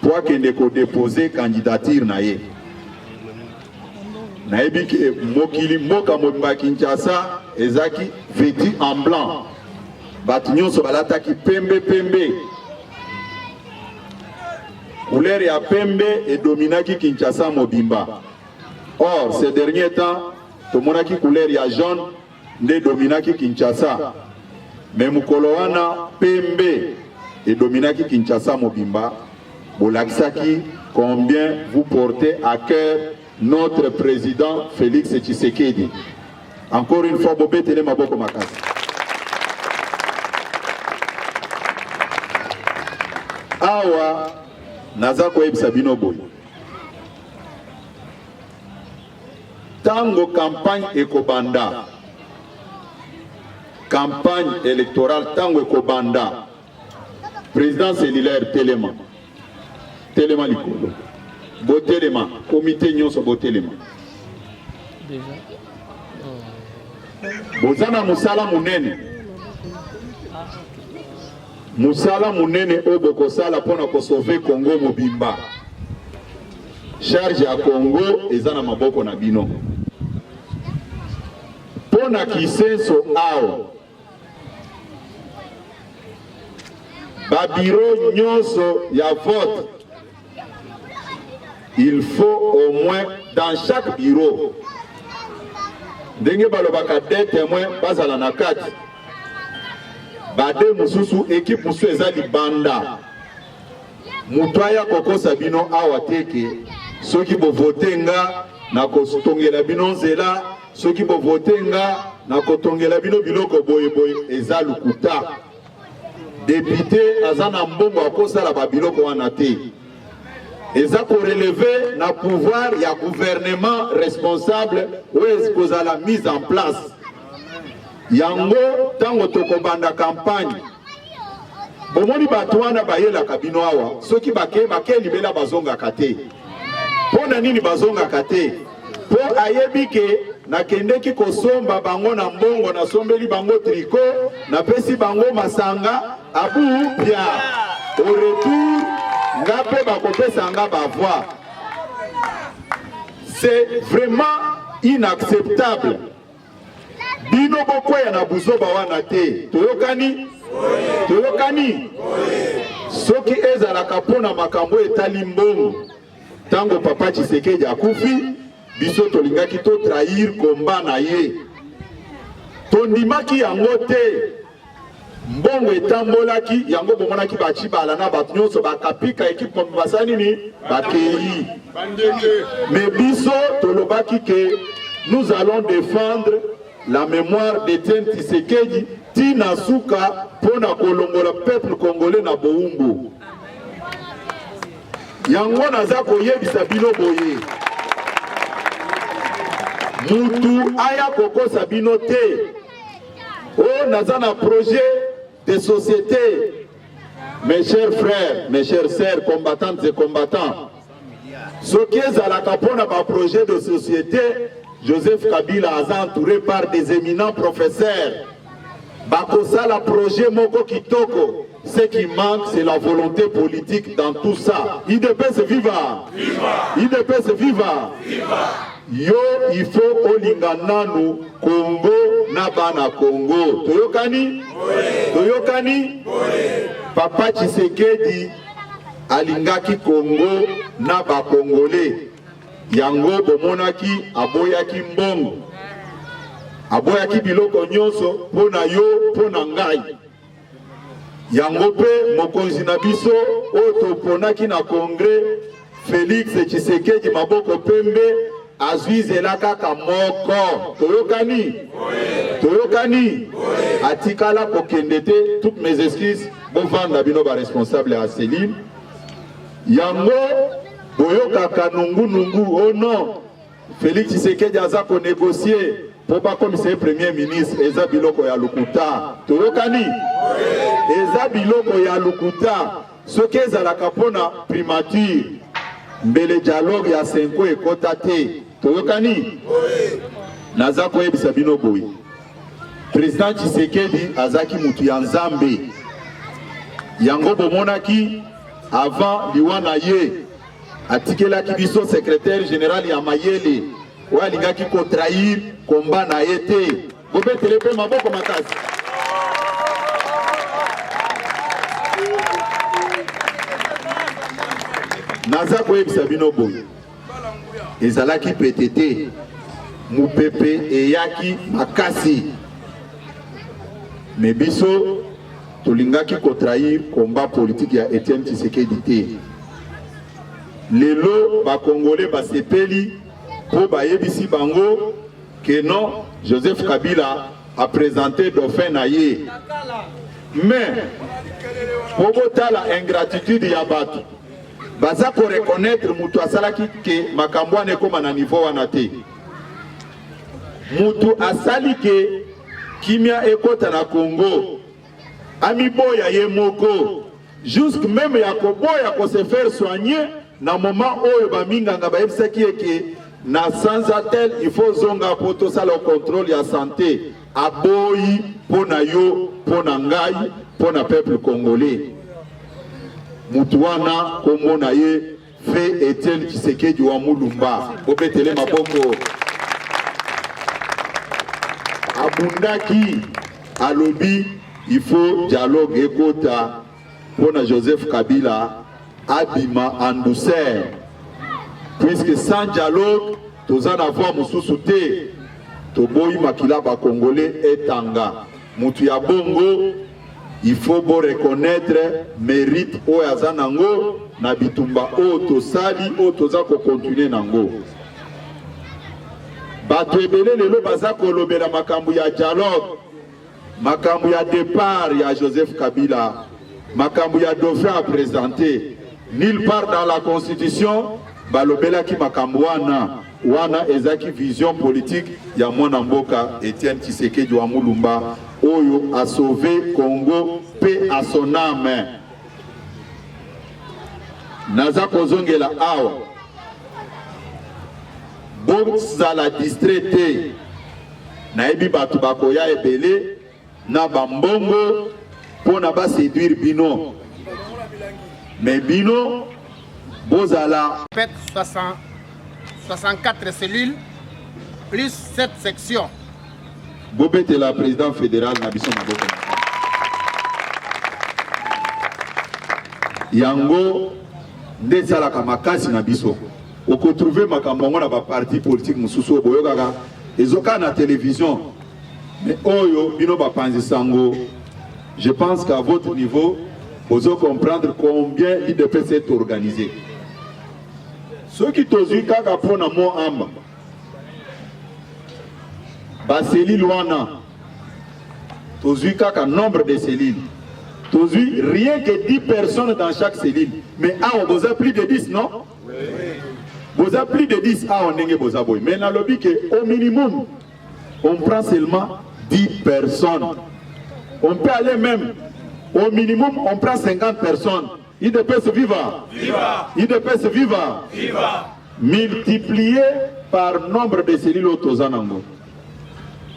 Toi qui ne peux déposer candidature naie. Naebi ke mokili moka mobimba Kinshasa ezaki vêtu en blanc. Batu nyonso balataki pembe pembe. Couleur ya pembe et dominaki Kinshasa mobimba. Or ces derniers temps, tomonaki couleur ya jaune nde dominaki Kinshasa. Mais mukolo wana pembe et dominaki Kinshasa mobimba. Bolakisaki combien vous portez à cœur notre président Félix Tshisekedi. Encore une fois, Bobé Télé Maboko Makasi. Awa Nazako Eb Sabino Boy. Tango campagne Ekobanda. Campagne électorale Tango Ekobanda. Président cellulaire Téléma. Téléma Likolo. Botelema, comité nyonso botelema. Bozana musala munene. Musala munene oboko sala pona ko sauver Congo mobimba. Charge ya Congo ezana maboko na bino. Pona kisenso ao. Babiro nyonso ya vote. Il faut au moins dans chaque bureau ndenge balobaka des témoins bazala na kati bade mususu équipe musu eza libanda mutaya kokosa bino awa teke soki bo votenga na kotongela bino nzela soki bo votenga na kotongela bino biloko boye boye eza lukuta député azana mbongo akosala ba biloko wana te. Et ça pour relever le pouvoir, il y a un gouvernement responsable où est-ce que la mise en place. Yango, tant que la campagne, bomoni batouana baye la kabino awa, ceux qui bake libela bazonga kate. Pona nini bazonga kate? Po ayebike na kende ki kosomba bango na mbongo na sombeli bango tricot, na pesi bango masanga, abu bia. Au retour, c'est vraiment inacceptable. Bino boko ya na buzoba wana te. Toyokani? Toyokani? Soki ezala kapona makambo etali mbongo. Tango papa Tshisekedi akufi, biso tolingaki to trahir komba na ye. Tondimaki yango te. Mbongo etambolaki yango bomonaki bachibala na bato nyonso bakapika ekipe mbasani ni bakei. Mais biso tolobaki que nous allons défendre la mémoire d'Etienne Tshisekedi tina suka pona kolongola peuple congolais na boumbu. Yango naza koyebisa bino boye. Mutu aya kokosa bino te. Oh naza na projet des sociétés, mes chers frères, mes chères sœurs, combattantes et combattants. Ce qui est à la capone par projet de société, Joseph Kabila a entouré par des éminents professeurs. Bakosa la projet Moko Kitoko. Ce qui manque, c'est la volonté politique dans tout ça. IDPS viva! IDPS viva! Yo, il faut Olingananu, Congo, Nabana Congo. Toyokani? Toyokani? Papa Tshisekedi, Alingaki Congo, Naba Congolais. Yango Bomonaki, Aboyaki Mbongo. Aboyaki Biloko Nyonso, Pona yo, Pona Ngai. Yango pe, Mokonzi Nabiso, Oto Ponaki na Congrès, Félix Tshisekedi, Maboko Pembe, Azuizela kaka moko. Toyokani? Toyokani? Atikala kokendete, toutes mes excuses, bon vanda bino ba responsable à Céline. Yango, boyoka kanungu, oh non, Félix Tshisekedi aza ko négocier. Pour pas comme c'est premier ministre, Eza Biloko ya Lukuta. Toyokani? Eza Biloko ya Lukuta. Ce qui est à la capona primature, mbele dialogue ya Senko ekota te toyokani naza koyebisa bino boye président Tshisekedi azaki mutu ya nzambe yango bomonaki avant liwana ye atikelaki biso secrétaire général ya mayele oyo alingaki kotrahir komba na ye te bobetele mpe maboko makasi naza koyebisa bino boye ezalaki pete te mupepe eyaki makasi me biso tolingaki kotrahir komba politique ya Etienne Tshisekedi te lelo bakongole basepeli po bayebisi bango que non Joseph Kabila a présenté dauphin na ye mais po botala ingratitude ya bato baza ko reconnaître mutu asalaki ke makambo wana ekoma na niveau wana te mutu asali ke kimia ekota na Congo amiboya ye moko jusque même ya koboya ko se faire soigner na moment oyo baminganga bayebisaki eke na sanza tel il faut zonga po tosala contrôle ya santé aboyi pona yo pona ngai pona peuple congolais mutu wana kombo na ye fe Etienne Tshisekedi wa Mulumba obetele maboko abundaki alobi il faut dialogue ekota pona Joseph Kabila abima en douceur puisque sans dialogue toza na voix mususu te toboyi makila ba congolais etanga mutu ya bongo il faut bo reconnaître mérite o aza nango na bitumba o tosali o toza ko continuer nango bato ebele lelo baza kolobela makambo ya dialogue makambo ya départ ya Joseph Kabila makambo ya dauphin à présenter nulle part dans la constitution balobela ki makambo wana ezaki vision politique ya mwana mboka Etienne Tshisekedi wa Mulumba oyo a sauvé Congo paix à son âme naza kozongela awa bozala distraité nayebi bato bakoya ebele na bambongo pona ba séduire bino mais bino bozala 64 cellules plus 7 sections. Bobete la président fédéral na biso maboko yango nde salaka makasi na biso oko trouver makambo na ba parti politique mususu boyokaka ezoka na télévision mais oyo bino ba panzisango je pense qu'à votre niveau vous allez comprendre combien l'IDPS est organisé. Ceux qui t'osent kaka pona mo amba ba cellule wana t'osent kaka nombre de cellules t'osent rien que 10 personnes dans chaque cellule mais vous avez plus de 10 non oui. Vous avez plus de 10 on nenge boza boy mais na lobby que au minimum on prend seulement 10 personnes on peut aller même au minimum, on prend 50 personnes. IDPS viva. Viva. IDPS viva. Viva. Multiplié par nombre de cellules autozanango.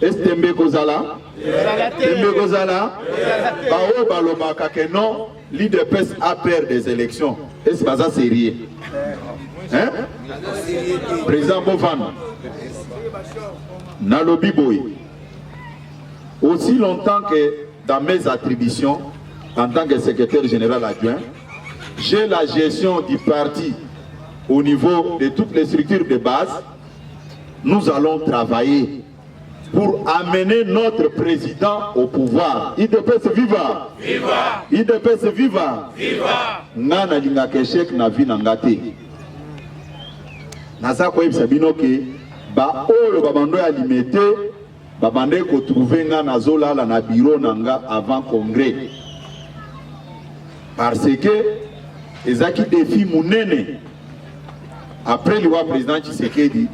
Est-ce Tembe Kozala? Tembe Kozala? Bao balobaka que non, l'IDPS a peur des élections. Est-ce pas ça sérieux? Hein? Président Bovan. Nalobi Boy. Aussi longtemps que dans mes attributions, en tant que secrétaire général adjoint, j'ai la gestion du parti au niveau de toutes les structures de base. Nous allons travailler pour amener notre président au pouvoir. IDPS viva! Viva! IDPS viva! Viva! Ngana linga keshek na vi nangate. Nasa ko yebisa bino ke ba oyo babando ya limité babande ko trouver nga na zola la na bureau nanga avant congrès. Parce que ezaki défi munene après le président Tshisekedi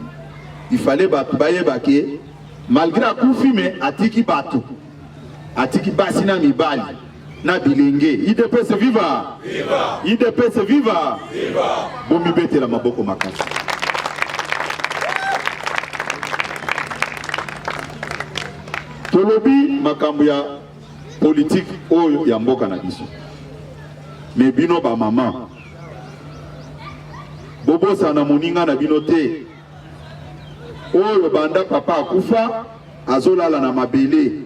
il fallait baye baké malgré akufi mais atiki batu atiki basina mibali na bilenge. IDPS viva! Viva! IDPS viva! Viva! Bomi bete la maboko makasi. Tolobi makambo ya politique oyo ya mboka na biso. Me bino ba mama. Bobo sana moninga na bino te. Oyo banda papa akufa azolala na mabele.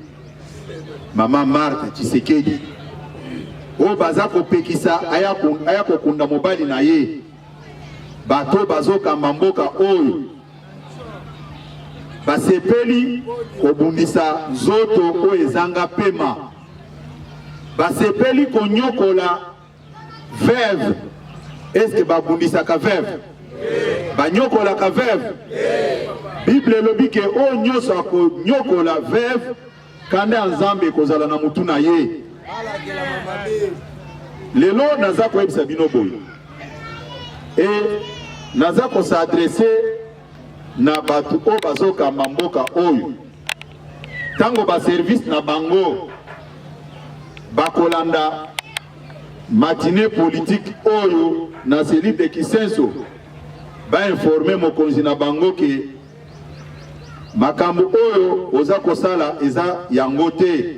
Mama Marthe Tshisekedi. O baza kopekisa aya kokunda mobali na ye. Bato bazoka mboka oyo. Basepeli kobundisa nzoto o ezanga pema. Basepeli konyokola veuve. Est-ce que babundisa ka veuve? Banyokola ka veuve. Bible lobi ke o nyoso ko nyokola veuve kanda nzambe kozala na mutu na ye. Lelo naza ko ebisa bino boy. Et naza ko s'adresser na batu o bazoka mboka oyo. Tango ba service na bango bakolanda matinée politique oyo na cellule de Kisenso ba informer mokonzi na bango ke makambo oyo oza kosala eza yango te.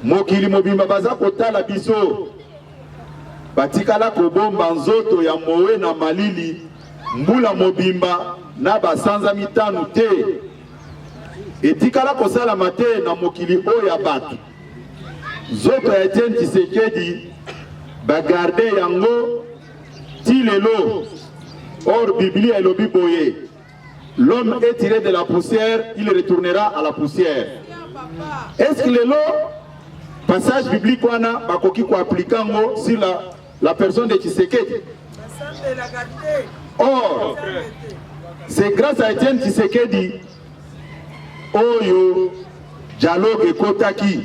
Mokili mobimba baza kotala biso batikala kobomba nzoto ya mowe na malili mbula mobimba na basanza mitanu te. Etikala kosala mate na mokili oyo ya batu. Nzoto ya Etienne Tshisekedi bagarde yango ti lelo. Or Biblie elobi boye. L'homme est tiré de la poussière, il retournera à la poussière. Est-ce que lelo passage biblique wana bakoki ko appliquango sur la personne de Tshisekedi? Or c'est grâce à Etienne Tshisekedi oyo dialogue ekotaki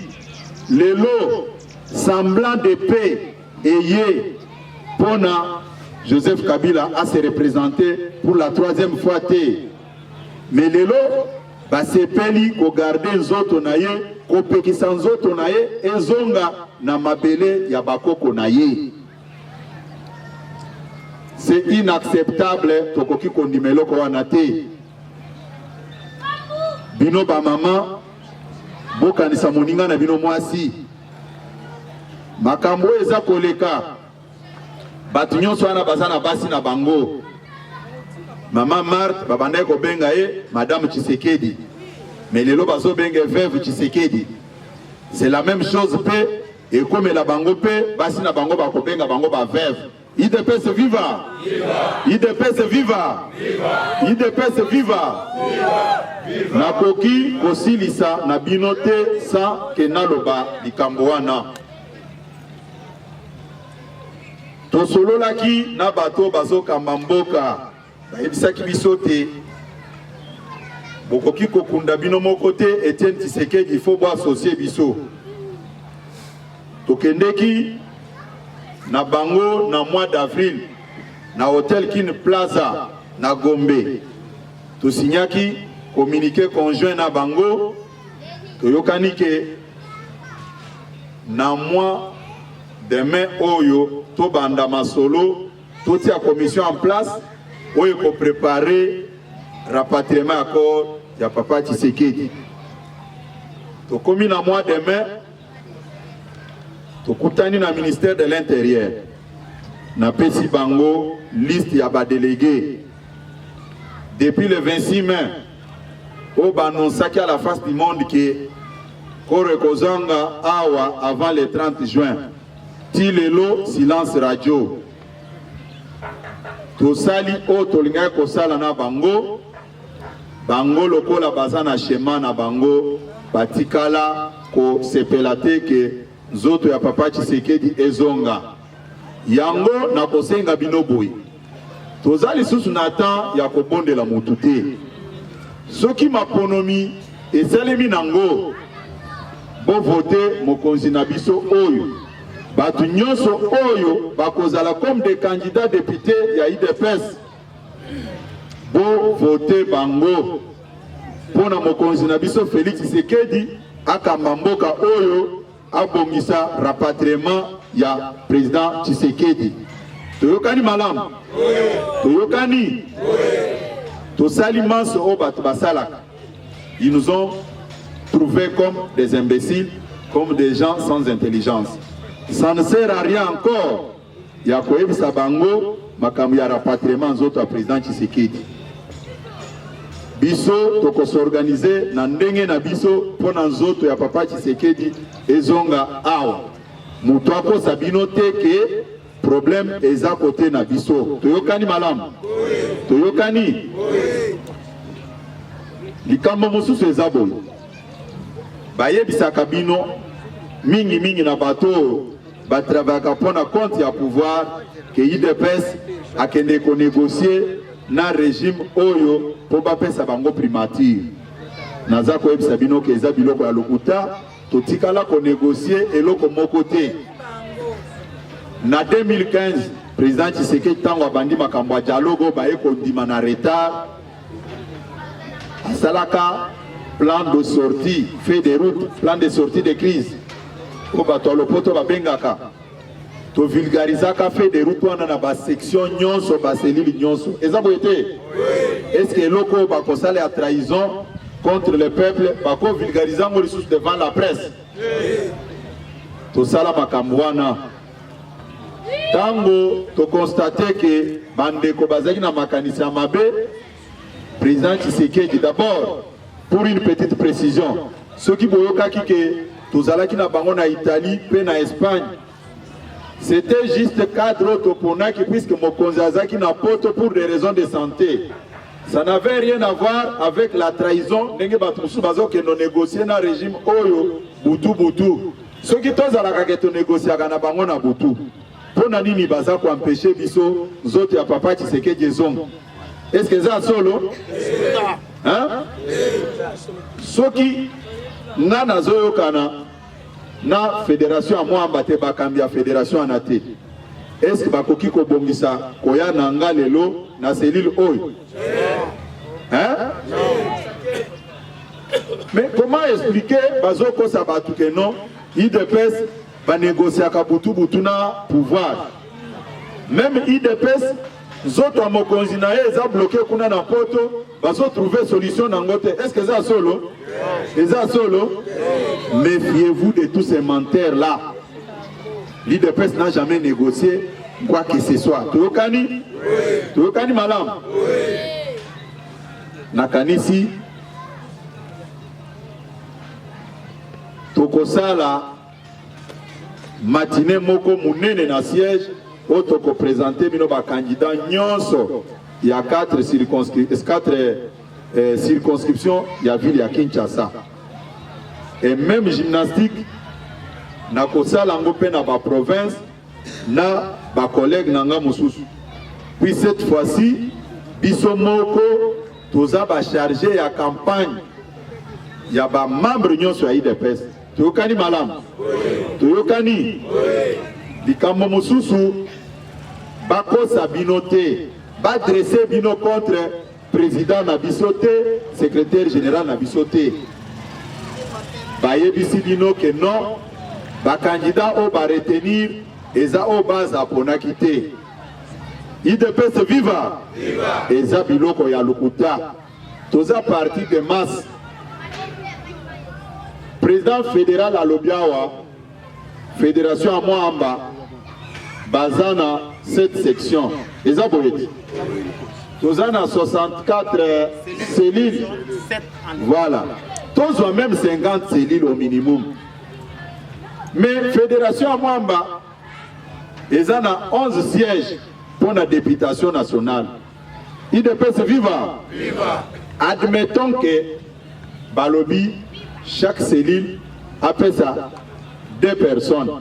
lelo semblant de paix ayé pona Joseph Kabila a se représenter pour la 3e fois té. Mais lelo basepeli ko garder nzoto na ye ko pekisa nzoto na ye ezonga na mabele ya bakoko na ye. C'est inacceptable tokoki kondimelo ko wana te. Bino ba mama bokanisa moninga na bino mwasi. Makambo eza koleka. Batu nyonso wana bazana basi na bango. Mama Marthe babanda ko benga ye Madame Tshisekedi. Mais lelo bazo benga veuve Tshisekedi. C'est la même chose pe et comme la bango pe basi na bango ba ko benga bango ba veuve. IDPS viva! Viva! IDPS viva! Viva! IDPS viva! Viva! Viva! Nakoki kosilisa na binote sa kenaloba likambo wana. Tosololaki na bato bazoka mboka. Bayebisaki biso te. Bokoki kokunda bino moko te Etienne Tshisekedi il faut bo associer biso. Tokendeki na bango na mois d'avril na hôtel Kin Plaza na Gombe. To signaki communiqué conjoint na bango toyokani ke na mois de mai oyo to banda masolo to tia commission en place oyo ko préparer rapatriement accord ya papa Tshisekedi. To komi na mois de mai tokutani na ministère de l'Intérieur na pesi bango liste ya ba délégué depuis le 26 mai au banonsaki à la face du monde que kore kozanga awa avant le 30 juin ti lelo silence radio to sali o tolinga ko sala na bango lokola bazana schéma na bango batikala ko sepelate ke nzoto ya papa Tshisekedi ezonga yango na kosenga binoboyi tozali susu na temps ya kobondela mutu te soki maponomi esalemi nango bo voter mokonzi na biso oyo batu nyonso oyo bakozala comme des candidats députés ya IDPS bo voter bango pona mokonzi na biso Félix Tshisekedi akamba mboka oyo abongisa rapatriement ya président Tshisekedi. Toyokani malam? Toyokani? Tosalimanso o bato basalaka. Ils nous ont trouvés comme des imbéciles, comme des gens sans intelligence. Ça ne sert à rien encore. Ya koyebisa bango makambo ya rapatriement nzoto ya président Tshisekedi. Biso toko s'organiser na ndenge na biso pona nzoto ya papa Tshisekedi ezonga awa. Mutu akosa bino te ke problème eza côté na biso. Toyokani malamu? Toyokani? Likambo mosusu eza boye. Bayebisaka bino mingi na bato batravaka pona compte ya pouvoir ke UDPS akende ko négocier na régime oyo po bapesa bango primature. Naza koyebisa bino ke eza biloko ya lokuta totikala ko négocier eloko moko te. Na 2015 président Tshisekedi tango abandi makambo ya dialogue baye kondima na retard asalaka plan de sortie, fait de route, plan de sortie de crise. Ko bato lopoto babengaka to vulgarisaka fait de route wana na ba section nyonso ba selili nyonso. Eza boyete? Est-ce que loko ba kosala ya trahison contre le peuple ba ko vulgariser ngo lisusu devant la presse? To sala makambo wana. Tango to constater que bandeko bazaki na makanisa mabe président Tshisekedi d'abord pour une petite précision. Ceux qui boyokaki que tozalaki na bango na Italie pe na Espagne, c'était juste cadre toponaki puisque mokonzi azaki na poto pour des raisons de santé. Ça n'avait rien à voir avec la trahison ndenge bato musu bazo ke no négocier na régime oyo butu. Ceux qui tozalaka ke to négocier na bango na butu. Pona nini baza ko empêcher biso nzoto ya papa Tshisekedi ezongo? Est-ce que ça solo? Hein? Soki nana zoyo kana na fédération à moi mbate bakambi ya fédération anate. Est-ce que bakoki ko bongisa koya nanga lelo na cellule oyo? Hein? Mais comment expliquer bazoko sabatu que non IDPS va négocier à butu na pouvoir? Même IDPS zoto amokonzi na ye eza bloqué kuna na poto bazo trouver solution na ngote. Est-ce que ça solo? Eza solo? Méfiez-vous de tous ces menteurs là. L'IDPS n'a jamais négocié quoi que ce soit. Toyokani? Toyokani malam? Nakanisi tokosala matinée moko munene na siège otoko présenter bino ba candidat nyonso ya 4 circonscriptions ya ville ya Kinshasa. Et même gymnastique na kosala ngo pe na ba province na ba collègue nanga mosusu. Puis cette fois-ci biso moko toza ba chargé ya campagne ya ba membre nyonso ya IDPS. Toyokani malamu? Toyokani? Likambo mosusu bakosa bino te, ba dresser bino contre président na biso te, secrétaire général na biso te. Bayebisi bino que non, ba candidat o ba retenir eza o baza ponaki te. IDPS viva! Eza biloko ya lokuta. Toza parti de masse. Président fédéral à Lobiawa, fédération à Moamba, Bazana, cette section. Les aboyés. Nous avons 64 cellules. Voilà. Tous ont même 50 cellules au minimum. Mais fédération à Moamba, ils ont 11 sièges pour la députation nationale. IDPS viva. Admettons que Balobi, chaque cellule appelle ça 2 personnes.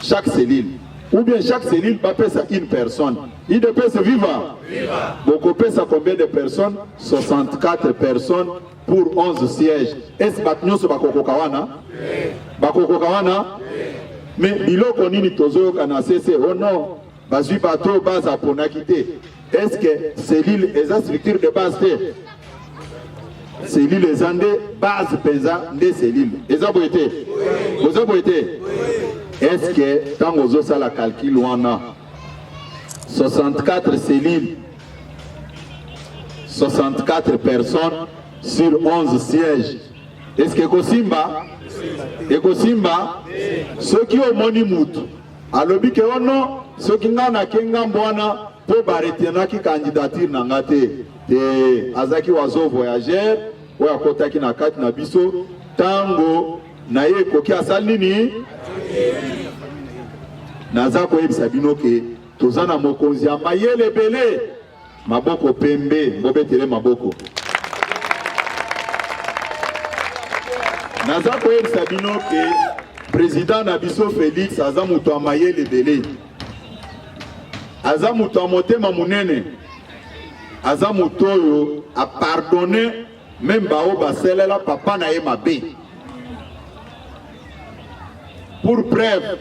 Chaque cellule. Ou bien chaque cellule appelle ça une personne. IDPS viva. Beaucoup appelle ça combien de personnes? 64 personnes pour 11 sièges. Est-ce que Bakoko Kawana? Bakoko Kawana? Mais biloko nini tozo kana cesse oh non. Bazui bato base ponakite. Est-ce que cellule est une structure de base? cellule les andés base pesa des cellules. Vous avez été. Est-ce que tant que vous avez la calcul on a 64 cellules, 64 personnes sur 11 sièges. Est-ce que Kosimba, ceux qui ont moni mutu, alors que ono, ceux qui n'ont pas kenga pour barreter qui candidature n'angate, te azaki wazo voyageur, ou à kota ki na kati na biso, tango na ye koki asalini, nazako yebisa bino ke tozana mokonzi ya mayele belé, maboko pembe, mbobetele maboko. Nazako yebisa bino ke président Nabiso Félix aza mutu ya mayele belé. Aza mutu ya motema munene. Aza mutu oyo a pardonné même bao baselela papa na ye mabe. Pour preuve,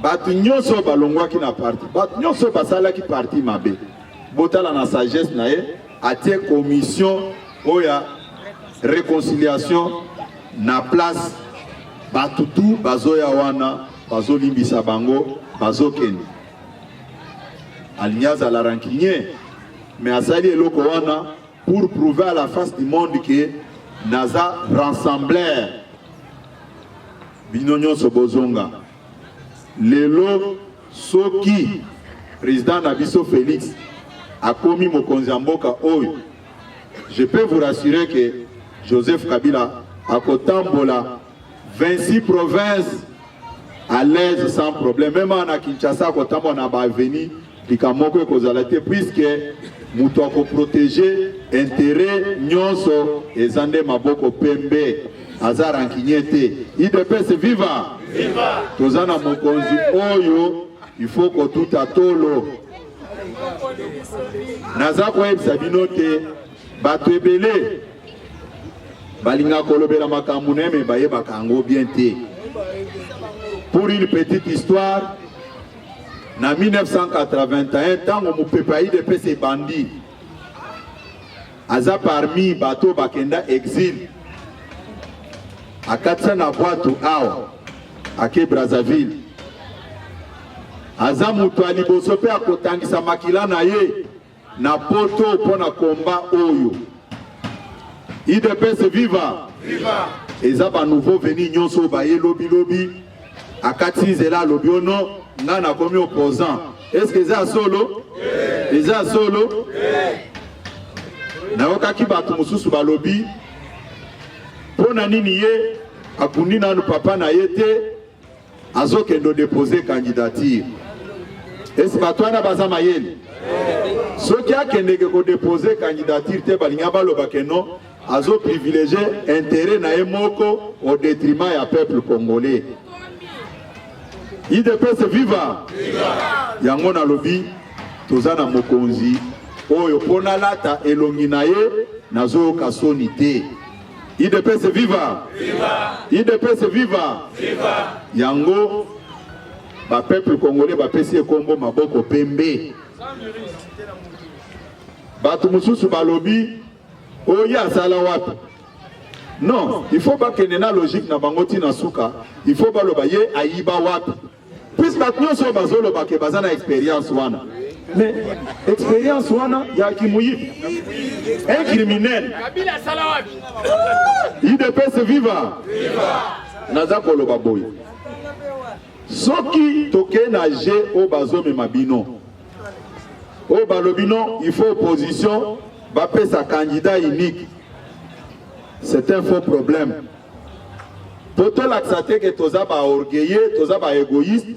batu nyonso balongwaki na parti, batu nyonso basalaki parti mabe. Botala na sagesse na ye, atie commission oya réconciliation na place batutu bazoya wana, bazolimbisa bango, bazokeni. Alinyaza la rancunier, mais asali eloko wana pour prouver à la face du monde que naza rassembleur binonyo sobozonga. Lelo soki président Nabiso Félix a commis mokonzi mboka oyo, je peux vous rassurer que Joseph Kabila a kotambola 26 provinces à l'aise sans problème. Même en Kinshasa kotambola na baveni likamoko ekozalate puisque mutu ako protéger intérêt nyonso ezande maboko pembe azara nkinyete. IDPS viva! Viva! Tozana mokonzi oyo il faut que tout atolo. Naza koyebisa bino te bato ebele balinga kolobela makambo neme bayebaka yango bien te. Pour une petite histoire, en 1981, tant que mon pays de PC bandit, aza parmi bateau bakenda exil, à Katsana Boatou Ao, à Ke Brazzaville, aza mutu alibosope a kotangisa makila na ye, na poto pona combat oyo. IDPS viva! Viva! Eza ba nouveau venu nyonso baye lobi lobi, à Katsizela lobi ono, Nana comme opposant. Est-ce que c'est solo? C'est solo? Na okaki batu mususu balobi pona nini ye akundi na papa na yete azokendo déposer candidature. Est-ce batu ana bazama yeli? Soki akende ko déposer candidature te balinga baloba keno azo privilégier intérêt na yemoko au détriment ya peuple congolais. IDPS viva! Viva! Yango na lobi tozana mokonzi oyo pona lata elongi na ye nazo kasoni te. IDPS viva! Viva! IDPS viva! Viva! Yango ba peuple congolais ba pesi ekombo maboko pembe. Batu mususu balobi oya sala wapi? Non, il faut pas que na logique na bangoti na suka, il faut pas loba ye ayiba wapi. Puisque maintenant so bazolo ba ke bazana expérience wana. Mais expérience wana ya kimuyi. Un criminel. Kabila sala wapi? IDPS viva. Viva. Naza koloba boy. Soki toke na je o bazome mabino. O balobino, il faut opposition, ba pesa candidat unique. C'est un faux problème. Pour tout l'accepter que toza ba orgueilleux, toza ba égoïste,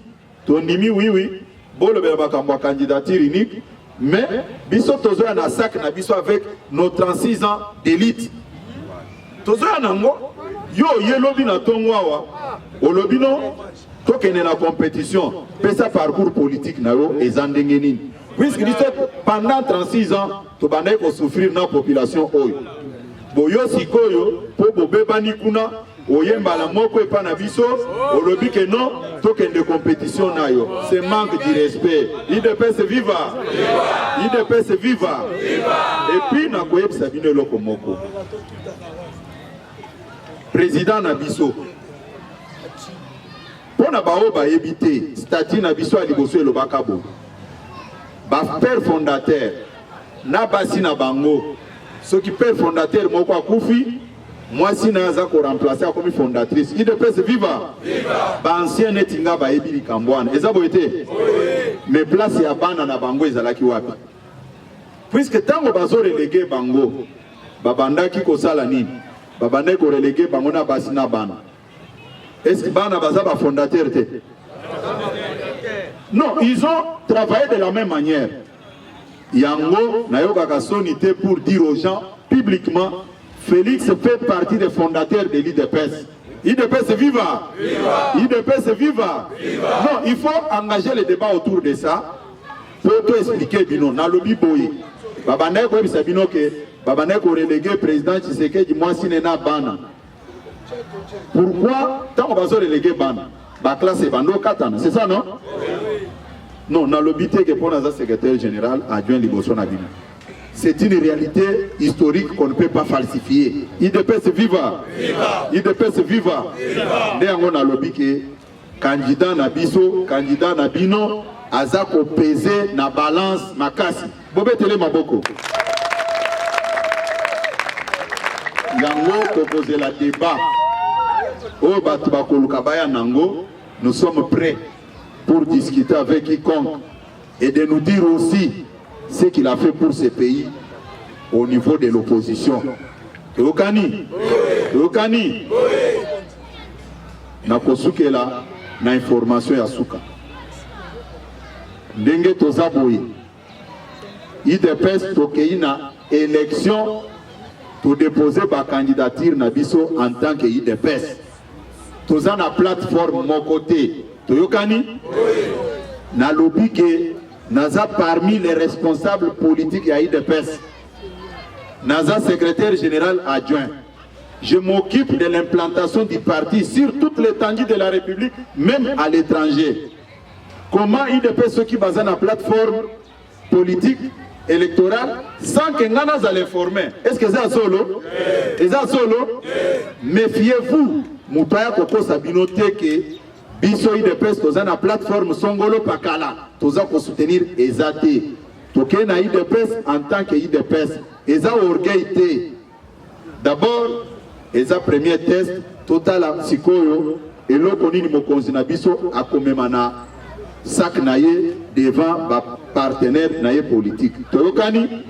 ton nimi oui, bon le bel candidature unique, mais biso tozo na sac na biso avec nos 36 ans d'élite. Tozo nango yo yelobi na tongwawa, olobino tokene na compétition, pesa parcours politique na yo ezandengeni. Puisque pendant 36 ans, to bandai ko souffrir na population oyo. Boyo sikoyo po bobebani kuna oyemba la moko epa na biso olobi ke non token de compétition na yo. C'est manque de respect. IDPS viva! Viva! IDPS viva! Viva! Et puis na koyebisa bino eloko moko. président Nabiso. Pour na bao ba éviter statut Nabiso à liboso le bakabo. Ba père fondateur na basi na bango. Ce qui père fondateur moko akufi, moi si naza ko remplacer comme fondatrice. IDPS viva. Viva. Ba ancien netinga ba ebili kambwana. Eza boyete. Oui. Mais place ya bana na bango ezalaki wapi? Puisque tango bazo relégué bango, babandaki ko sala nini? Babandaki ko relégué bango na basi na bana. Est-ce que bana baza ba fondateur te? Non, ils ont travaillé de la même manière. Yango nayoka kasonité pour dire aux gens publiquement, Félix fait partie des fondateurs de l'IDPS. IDPS viva! Viva! IDPS viva! Viva! Non, il faut engager le débat autour de ça pour tout expliquer bino na lobi boye. Babane ko bisa bino ke babane ko relégué président Tshisekedi mwasi na bana. Pourquoi tant on va se reléguer bana? Ba classe bando katana, c'est ça non? Non, na lobi te que pour naza secrétaire général adjoint liboso na bino. C'est une réalité historique qu'on ne peut pas falsifier. IDPS viva! Viva! IDPS viva! Viva! Néanmoins, on a lobby que candidat na biso, candidat na bino, azako peser na balance makasi. Bobe tele maboko. Yango proposer la débat. Oh batubako lukabaya nango, nous sommes prêts pour discuter avec quiconque et de nous dire aussi ce qu'il a fait pour ce pays au niveau de l'opposition. Teokani, Teokani, na kosuke la na information ya suka. Ndenge tozaboyi, IDPS tokei na élection to déposer ba candidature na biso en tant que IDPS. Toza na plateforme mon côté. Toyokani, na lobby ke Naza parmi les responsables politiques à IDPS. Naza secrétaire général adjoint. Je m'occupe de l'implantation du parti sur toute l'étendue de la République, même à l'étranger. Comment IDPS ce qui base la plateforme politique électorale sans que Nana les former? Est-ce que c'est solo? Est-ce solo? Méfiez-vous. Moutaya Koko Sabinote que biso IDPS toza na plateforme Songolo Pakala toza ko soutenir ezate toke na IDPS en tant que IDPS eza orgueil te. D'abord eza premier test total sikoyo eloko nini mokonzi na biso akomema na sac na ye devant ba partenaire na ye politique toyokani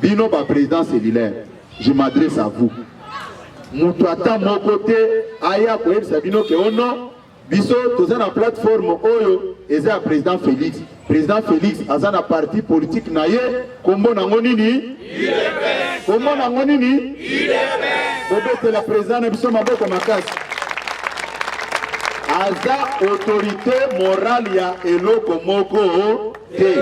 bino ba président cellulaire. Je m'adresse à vous mutu ata moko te aya ko yebisa bino ke ono biso toza na plateforme oyo eza président Félix. Président Félix aza na parti politique na ye kombo nango nini? IDPS. Kombo nango nini? IDPS. Bobete la président na biso maboko makasi. Aza autorité morale ya eloko moko te.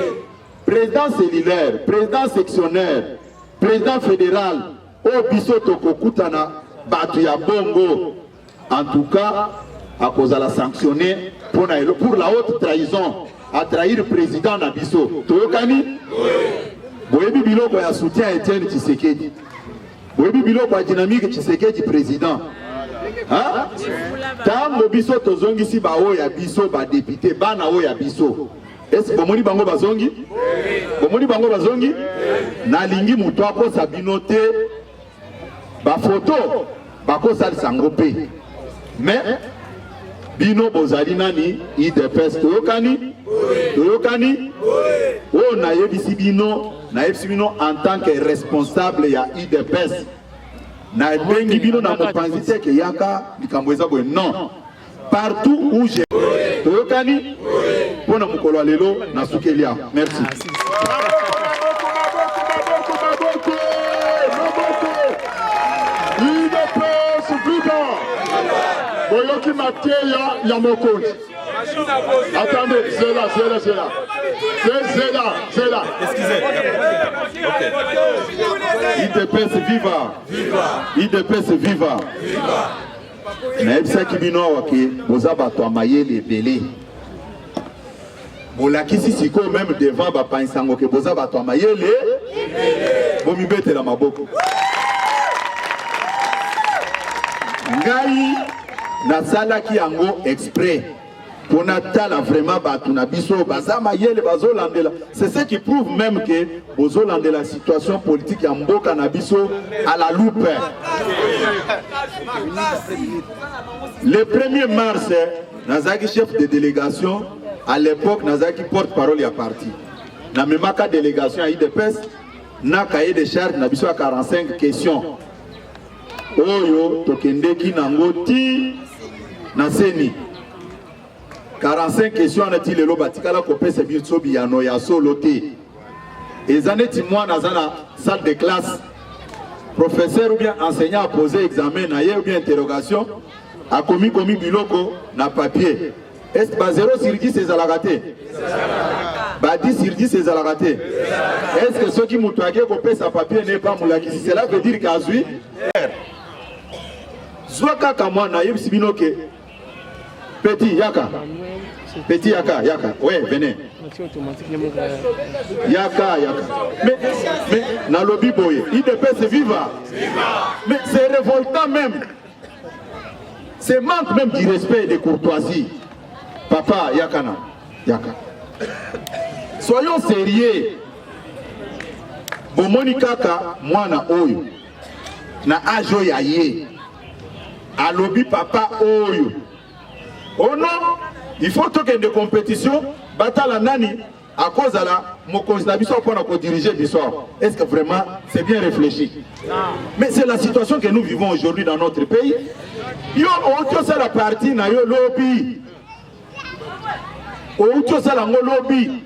Président cellulaire, président sectionnaire, président fédéral o biso tokokutana batu ya bongo. En tout cas, à cause de la sanctionner pour la haute trahison, à trahir le président Nabiso. Toyokani? Boyebi biloko ya soutien Etienne Tshisekedi. Boyebi biloko ya dynamique Tshisekedi président. Hein? Tango biso tozongi si ba o ya biso ba député bana o ya biso. Est-ce bomoni bango bazongi? Bomoni bango bazongi? Na lingi muto ako sabinote ba photo ba ko sal sangope. Mais bino bozali nani IDPS toyokani? Toyokani? Oh na yebisi bino en tant que responsable ya IDPS. Na bengi bino na mopanzi te ke yaka likambo eza boye non. Partout où j'ai toyokani? Pona mukolo lelo na sukelia. Merci. IDPS viva! Boyoki Mateya Yamokonde. Attendez, c'est là. Excusez. IDPS viva. IDPS viva. Na kibino waki boza bato amayele belé. Bolakisi siko même devant ba pansango ke boza bato amayele. Bomi bete la maboko. ngai nasala ki yango exprès pour natala vraiment batuna biso bazama yele bazolandela. C'est ce qui prouve même que bozolandela la situation politique ya mboka na biso à la loupe. Le 1er mars, nazaki chef de délégation, à l'époque nazaki porte-parole ya parti. Na memaka délégation à IDPS, na cahier de charge na biso à 45 questions. Oyo tokendeki nango ti na seni. 45 questions na-t-il le batikala kopesa biso biyano ya solo te. Ezaneti moi nazana salle de classe. Professeur ou bien enseignant a posé examen na ye ou bien interrogation a commis biloko na papier. Est-ce que 0 sur 10 c'est la raté? Bah 10 sur 10 c'est la raté. Est-ce que ceux qui m'ont toqué kopesa papier n'est pas moulaki? Cela veut dire qu'azui Zwaka kama na yeb sibino ke petit yaka. Petit yaka, yaka. Ouais, venez. Yaka. Mais na lobby boy, il dépêche viva. Mais c'est révoltant même. C'est manque même du respect et de courtoisie. Papa, yakana. Yaka. Soyons sérieux. Bomoni kaka mwana oyo. Na ajo ya ye. A lobby papa oyo. Oh non, il faut que de compétition, batala nani, à cause de la mokonzi pour diriger l'histoire. Est-ce que vraiment c'est bien réfléchi? Mais c'est la situation que nous vivons aujourd'hui dans notre pays. Yo, on c'est la partie na yo lobby. On c'est la lobby.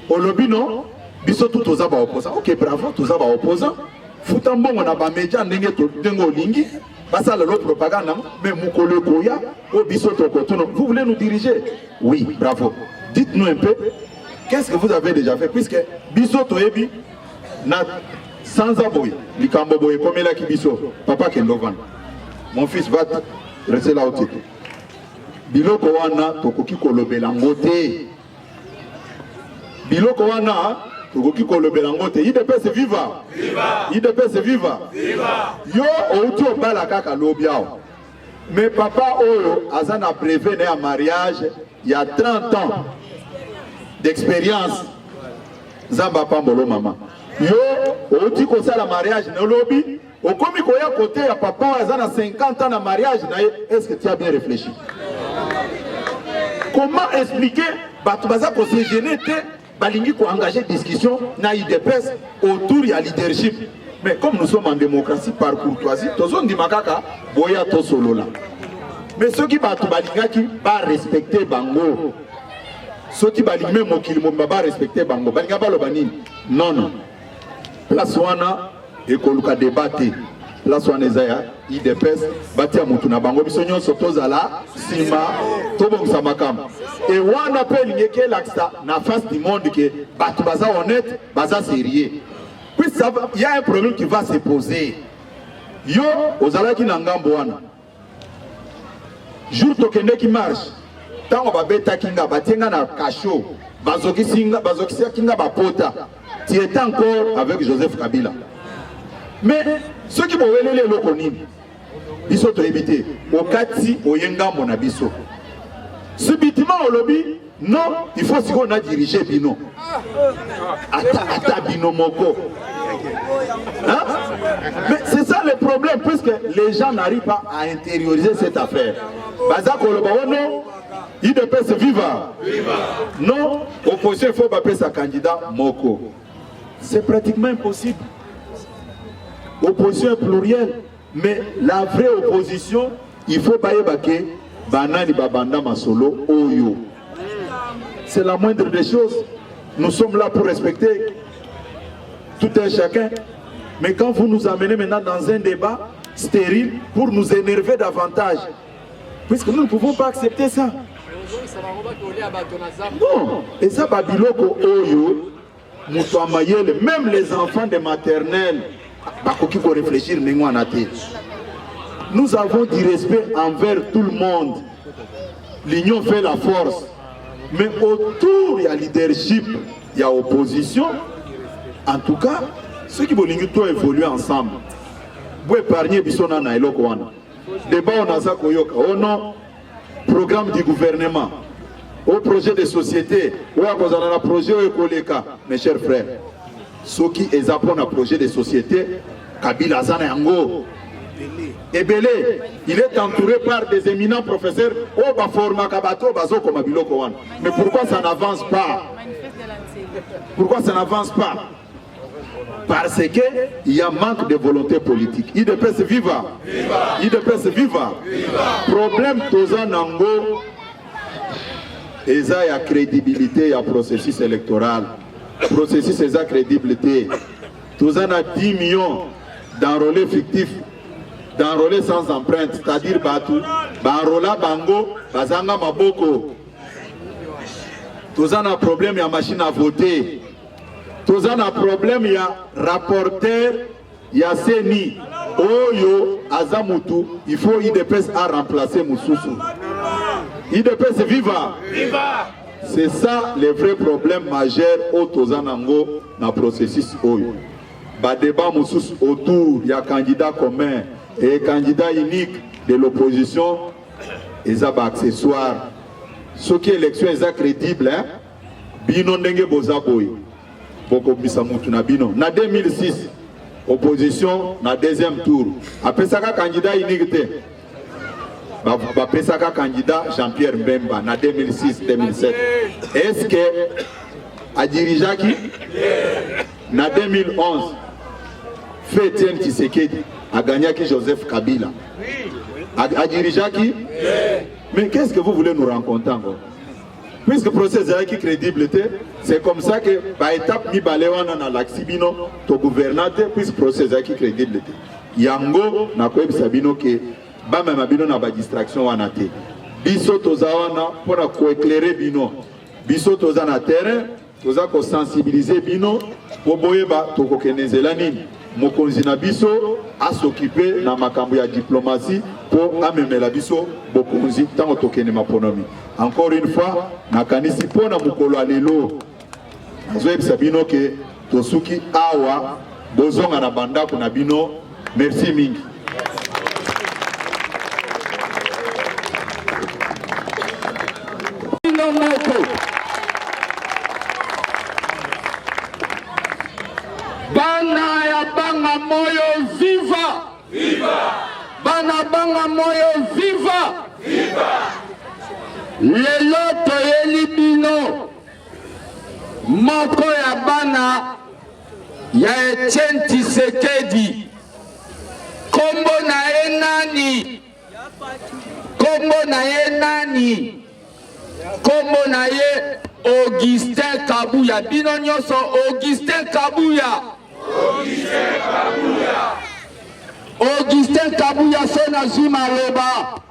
Au lobby non, biso tout aux aba opposants. Ok, bravo, tous aba opposants. Foutambo on a ba média ndenge to dengo lingi. Basa la propagande, mais Moukole Koya, vous voulez nous diriger? Oui, bravo. Dites-nous un peu, qu'est-ce que vous avez déjà fait? Puisque Biso Toebi, sans aboy, Likambo Boy, comme il a qui Biso, papa Kendovan. Mon fils va rester là au titre. Biloko wana, Tokoki Kolobe Langote. Biloko wana, Tokoki Kolobe Langote. IDPS viva. IDPS viva. Yo outi obala kaka lobiao. Mais papa oyo azana brevet na mariage il y a 30 ans d'expérience. Zamba pambolo mama. Yo outi ko sala mariage na lobi, okomi ko ya côté ya papa azana 50 ans na mariage na est-ce que tu as bien réfléchi? Comment expliquer batu baza ko se gêner balingi ko engager discussion na IDPS autour ya leadership? Mais comme nous sommes en démocratie par courtoisie, tozon di makaka boya to solo là. Mais ceux qui batu balinga qui pas respecter bango, ceux qui balinga même mokili mo ba respecter bango, balinga ba lo banini. Non. Place wana ekoluka débattre. Place wana ezaya IDPS batia mutu na bango biso nyonso tozala sima tobongisa makamba. Et wana pe lingeke laksa na face du monde que batu baza honnête, baza sérieux. Puis il y a un problème qui va se poser. Yo ozalaki na ngambo wana. Jour tokende qui marche. Tango babeta kinga batenga na kasho, bazokisinga kinga bapota. Tu étais encore avec Joseph Kabila. Mais ceux qui m'ont relé le konimi, ils sont évité. Au kati oyenga mon abiso. Subitement au lobby, non, il faut si on a dirigé Bino. Ata Bino Moko. Hein? Mais c'est ça le problème, puisque les gens n'arrivent pas à intérioriser cette affaire. Baza Koloba, non, IDPS viva. Non, opposition, il faut appeler sa candidat Moko. C'est pratiquement impossible. Opposition plurielle, mais la vraie opposition, il faut pas y banani babanda masolo oyo. C'est la moindre des choses. Nous sommes là pour respecter tout un chacun. Mais quand vous nous amenez maintenant dans un débat stérile pour nous énerver davantage, puisque nous ne pouvons pas accepter ça. Non, et ça babiloko oyo, même les enfants de maternelle, réfléchir. Nous avons du respect envers tout le monde. L'union fait la force. Mais autour, il y a leadership, il y a opposition. En tout cas, ceux qui veulent évoluer ensemble, vous épargnez Bissona na Eloko wana. débat on a ça koyoka au nom programme du gouvernement au projet de société ou à cause d'un projet écoleka mes chers frères ceux qui ont un projet de société Kabila Zana Yango Ebele, il est entouré par des éminents professeurs au Baforma Kabato Bazo comme Abiloko Wan. Mais pourquoi ça n'avance pas? Pourquoi ça n'avance pas? Parce qu'il y a manque de volonté politique. IDPS viva. IDPS viva. Problème Toza Nango, et ça y a crédibilité, il y a processus électoral. Processus et crédibilité. Toza a 10 millions d'enrôlés fictifs. D'enrôler sans empreinte, c'est-à-dire Batou, Barola Bango, Bazanga Maboko. Tous en a problème, il y a machine à voter. Tous en a problème, il y a rapporteur, il y a Seni, Oyo, Azamutu, il faut IDPS à remplacer Moussoussou. IDPS viva! Viva! C'est ça le vrai problème majeur au Tozanango dans le processus Oyo. Ba débat Moussoussou autour, il y a candidat commun. Et candidat unique de l'opposition, ils ont accessoires. Ce qui est élection, ils sont crédibles. Bino ndenge bozaboy. Boko bisamutu na bino. Na 2006, opposition na deuxième tour. Après ça, candidat unique. Après ça, candidat Jean-Pierre Mbemba na 2006-2007. Est-ce que a dirigé qui? Na 2011, fait Etienne Tshisekedi. A gagné qui Joseph Kabila. A dirigé qui? Mais qu'est-ce que vous voulez nous rencontrer encore? Puisque le processus est crédibilité, c'est comme ça que par étape, mi balewana na laxibino to gouvernante, puisque le processus est crédibilité. Yango na koeb sabino ke ba même bino na ba distraction wanate. Biso tozawana pour ko éclairer bino. Biso tozana terrain, toza ko sensibiliser bino pour boyeba to ko kenezela nini. Mokonzi na biso a s'occuper na makambo ya diplomatie pour amemela biso bokonzi tango tokene maponomi. Encore une fois, nakanisi pona mukolo alelo. Azoyeb sabino ke tosuki awa bozonga na bandako na bino. Merci mingi. Bana ya banga moyo viva! Viva! Bana banga moyo viva! Viva! Lelo toyeli bino moko ya bana ya Etienne Tshisekedi. Kombo na ye nani? Kombo na ye nani? Kombo na ye Augustin Kabuya. Bino nyonso Augustin Kabuya. Augustin Kabuya sona zima loba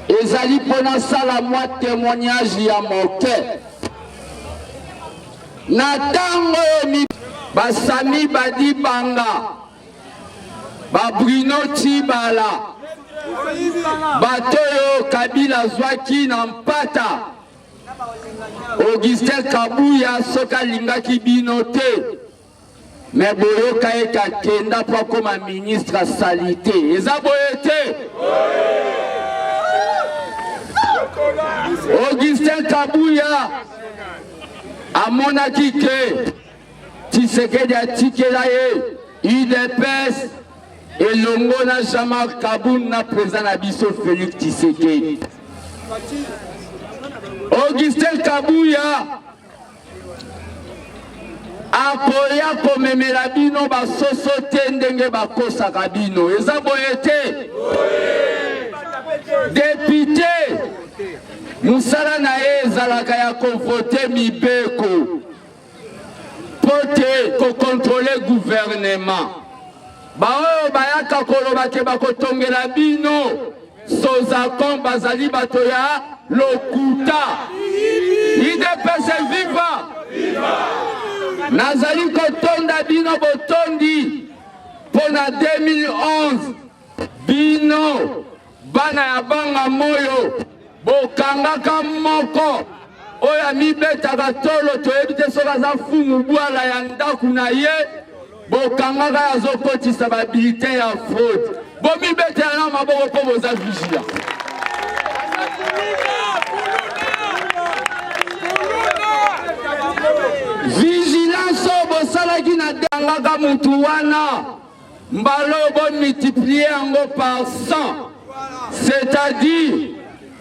ezali pona sala mwa témoignage ya moke na tango basami badi banga ba Bruno Tibala batoyo Kabila zwaki na mpata Augustin Kabuya soka lingaki bino te. Mais boyoka eka kenda po koma ministre à salité. Eza boyete. Augustin Kabuya amonaki ke Tshisekedi atikela ye UDPS elongo na Jean-Marc Kaboun na président na biso Félix Tshisekedi. Augustin Kabuya akoya komemela bino basoso te ndenge bakosaka bino. Eza boye te. Député musala na ye ezalaka ya konvote mibeko po te kokontrole gouvernement. Baoyo bayaka koloba ke bakotongela bino Sozakon bazali bato ya lokuta. IDPS viva! Nazali kotonda bino botondi pona 2011 bino bana ya banga moyo bokangaka moko oya mibetaka tolo toyebi te soki aza fumu bwala ya ndaku na ye bokangaka azokotisa babilite ya fraude. bomi bete na maboko po boza vigilant. Vigilance bosalaki na dangaka mutu wana mbalo bo multiplier yango par 100, c'est-à-dire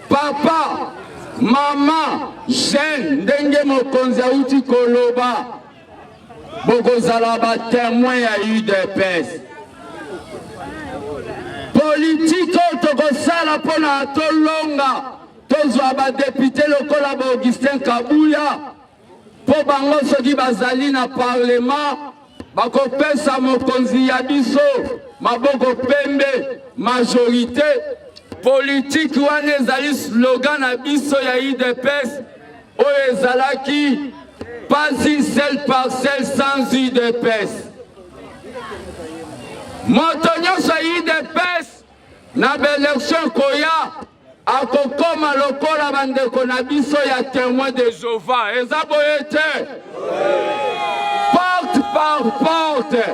papa, maman, jeune ndenge mokonzi auti koloba bokozala ba témoin ya UDPS. Politique tokosala pona tolonga tozwa ba député lokola ba Augustin Kabuya po bango soki bazali na parlement bakopesa mokonzi ya biso maboko pembe majorité. Politique wana ezali slogan na biso ya UDPS oyo ezalaki pas une seule parcelle sans UDPS. Moto nyonso ya UDPS na baélection koya akokoma lokola bandeko na biso ya témoin de Jéhovah. Eza boye te porte par porte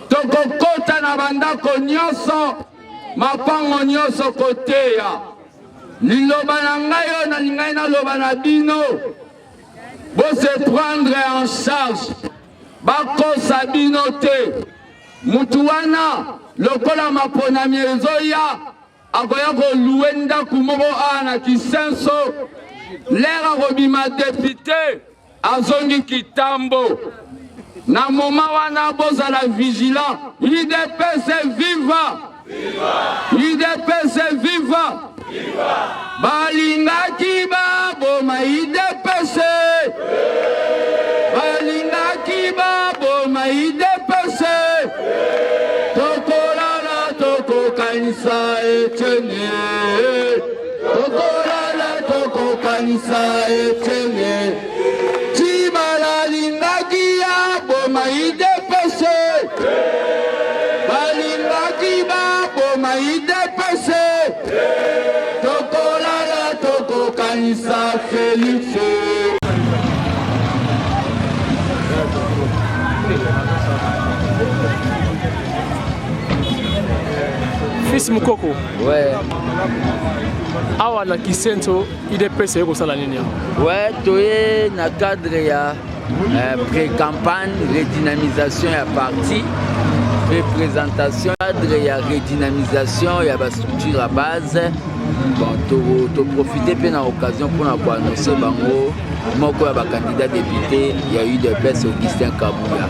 tokokota na bandako nyonso mapango nyonso koteya. Liloba na ngai oyo nalingai naloba na bino bose prendre en charge bakosa bino te. Mutu wana lokola maponami ezoya akoya koluwe ndaku moko ana Kisenso lera kobima député azongi kitambo. Na moma wana bozala vigilant. UDPS viva! UDPS viva! Balingaki baboma UDPS! Balingaki baboma UDPS! Tokolala tokokanisa etene. Tokolala tokokanisa etene. Chibala lingaki ya boma UDPS! Balingaki baboma UDPS! Tokolala tokokanisa Félix. Fils Mukoko. Ouais. Awa na Kisenso UDPS yoko sala nini? Ouais, toye na cadre ya pré-campagne, redynamisation ya parti, représentation, cadre ya redynamisation ya ba structure à base. Bon, to profiter pe na occasion pour na ko annoncer bango moko ya ba candidat député ya UDPS Augustin Kabuya.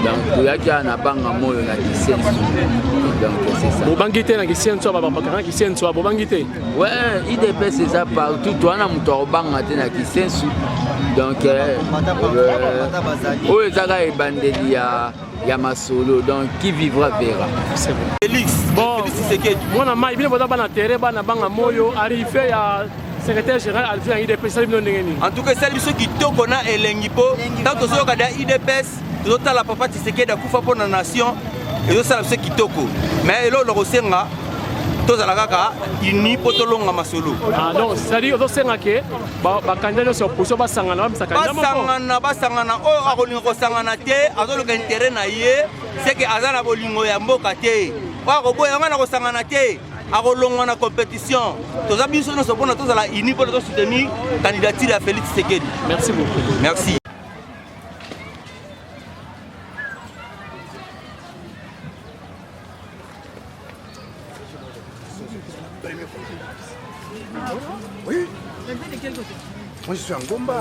Donc toyaki na banga moyo na Kisenso. Donc c'est ça. Bobangité na Kisenso ba bakana Kisenso bobangité. Ouais, UDPS c'est ça partout. Toi na muto obanga te na Kisenso. Donc oyo ezaka ebandeli ya masolo. Donc qui vivra verra. C'est bon. Félix. Bon, moi na mai bino boda bana terre bana banga moyo arrivé à secrétaire général adjoint UDPS bino ndengeni. En tout cas celle biso kitoko na elengipo tant que soka da UDPS tozotala papa Tshisekedi akufa po na nation ezosala biso kitoko mais elo lokosenga tozala kaka ini po tolonga masolo. Ah non, c'est-à-dire ozosenga ke ba candidat sur opposition basangana basangana oyo akolinga kosangana te azoluka intérêt na ye c'est que azana bolingo ya mboka te oyo akoboya ngana kosangana te akolongwa na compétition toza biso nyonso mpona tozala ini mpo tozosoutenir candidature ya Félix Tshisekedi. Merci beaucoup. Merci. Oui. Moi je suis en Gomba.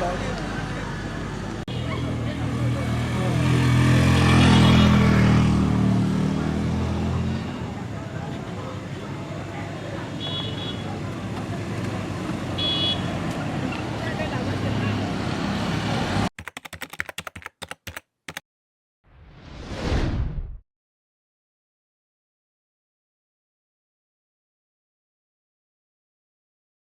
Bal